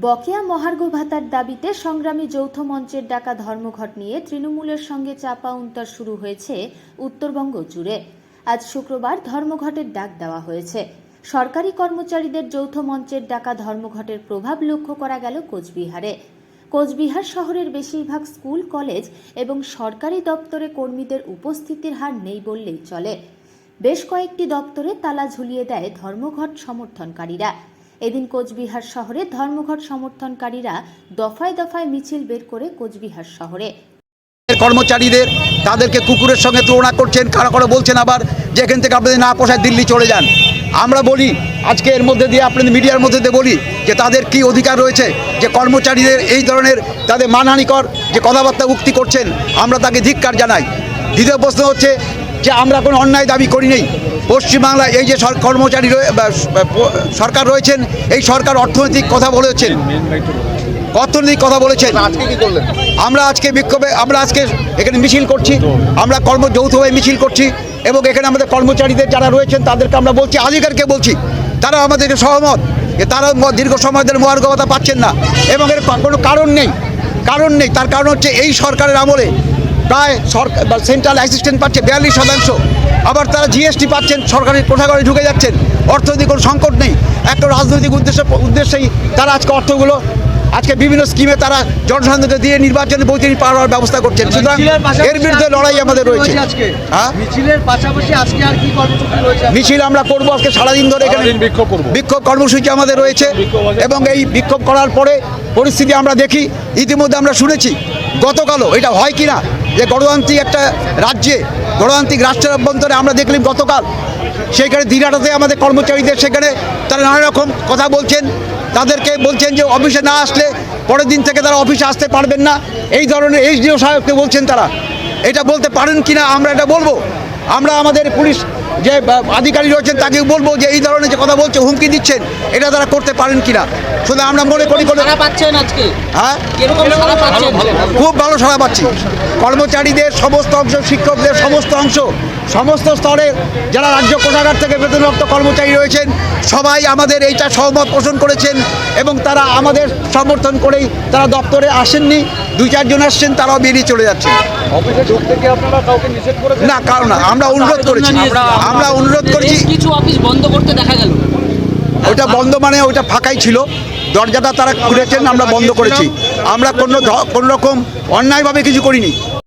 বকেয়া মহার্ঘ ভাতার দাবিতে সংগ্রামী যৌথ মঞ্চের ডাকা ধর্মঘট নিয়ে তৃণমূলের সঙ্গে চাপা উন্তার শুরু হয়েছে উত্তরবঙ্গ জুড়ে। আজ শুক্রবার ধর্মঘটের ডাক দেওয়া হয়েছে। সরকারি কর্মচারীদের যৌথ মঞ্চের ডাকা ধর্মঘটের প্রভাব লক্ষ্য করা গেল কোচবিহারে। কোচবিহার শহরের বেশিরভাগ স্কুল, কলেজ এবং সরকারি দপ্তরে কর্মীদের উপস্থিতির হার নেই বললেই চলে। বেশ কয়েকটি দপ্তরে তালা ঝুলিয়ে দেয় ধর্মঘট সমর্থনকারীরা। এদিন কোচবিহার শহরে ধর্মঘট সমর্থনকারীরা দফায় দফায় মিছিল বের করে কোচবিহার শহরে কর্মচারীদের তাদেরকে কুকুরের সঙ্গে তুলনা করছেন, কারা করে বলছেন আবার যে এখান থেকে আপনাদের না পোষায় দিল্লি চলে যান। আমরা বলি আজকে এর মধ্যে দিয়ে আপনাদের মিডিয়ার মধ্যে দিয়ে বলি যে তাদের কি অধিকার রয়েছে যে কর্মচারীদের এই ধরনের তাদের মানহানিকর যে কথাবার্তা উক্তি করছেন, আমরা তাকে ধিক্কার জানাই। দ্বিতীয় প্রশ্ন হচ্ছে যে আমরা কোনো অন্যায় দাবি করি নেই। পশ্চিমবাংলায় এই যে কর্মচারী সরকার রয়েছেন, এই সরকার অর্থনৈতিক কথা বলেছেন, আজকে কি করলেন? আমরা আজকে বিক্ষোভে আমরা আজকে এখানে মিছিল করছি, আমরা যৌথভাবে মিছিল করছি এবং এখানে আমাদের কর্মচারীদের যারা রয়েছেন তাদেরকে আমরা বলছি, আধিকারকে বলছি, তারা আমাদেরকে সহমত যে তারা দীর্ঘ সময় ধরে মহার্ঘ ভাতা পাচ্ছেন না এবং এর কোনো কারণ নেই। তার কারণ হচ্ছে এই সরকারের আমলে প্রায় সেন্ট্রাল অ্যাসিস্ট্যান্ট পাচ্ছে 42%, আবার তারা জিএসটি পাচ্ছেন, সরকারি কোষাগারে ঢুকে যাচ্ছেন, অর্থনৈতিক কোনো সংকট নেই। একটা রাজনৈতিক উদ্দেশ্যেই তারা আজকে অর্থগুলো আজকে বিভিন্ন স্কিমে তারা জনসাধারণকে দিয়ে নির্বাচনে বৈতরণী পার হওয়ার ব্যবস্থা করছেন। সুতরাং এর বিরুদ্ধে লড়াই আমাদের রয়েছে। মিছিল আমরা করবো আজকে সারাদিন ধরে, এখানে বিক্ষোভ কর্মসূচি আমাদের রয়েছে এবং এই বিক্ষোভ করার পরে পরিস্থিতি আমরা দেখি। ইতিমধ্যে আমরা শুনেছি গতকালও, এটা হয় কি না যে গণতান্ত্রিক একটা রাজ্যে, গণতান্ত্রিক রাষ্ট্রের অভ্যন্তরে আমরা দেখলাম গতকাল সেইখানে দিনহাটাতে আমাদের কর্মচারীদের সেখানে তারা নানা রকম কথা বলছেন, তাদেরকে বলছেন যে অফিসে না আসলে পরের দিন থেকে তারা অফিসে আসতে পারবেন না। এই ধরনের এইচডিও সাহেবকে বলছেন তারা। এটা বলতে পারেন কি না আমরা এটা বলবো। আমরা আমাদের পুলিশ যে আধিকারিক রয়েছেন তাকে বলবো যে এই ধরনের যে কথা বলছে, হুমকি দিচ্ছেন, এটা তারা করতে পারেন কিনা। শুধু আমরা মনে করি হ্যাঁ খুব ভালো সাড়া পাচ্ছি। কর্মচারীদের সমস্ত অংশ, শিক্ষকদের সমস্ত অংশ, সমস্ত স্তরের যারা রাজ্য কোষাগার থেকে বেতনপ্রাপ্ত কর্মচারী রয়েছেন সবাই আমাদের এইটা সহমত পোষণ করেছেন এবং তারা আমাদের সমর্থন করেই তারা দপ্তরে আসেননি। 2-4 জন আসছেন, তারাও বেরিয়ে চলে যাচ্ছেন। না, কারণ না, আমরা অনুরোধ করেছি, কিছু অফিস বন্ধ করতে দেখা গেল। ওটা বন্ধ মানে ওটা ফাঁকাই ছিল, দরজাটা তারা খুলেছেন, আমরা বন্ধ করেছি। আমরা কোনো রকম অন্যায়ভাবে কিছু করিনি।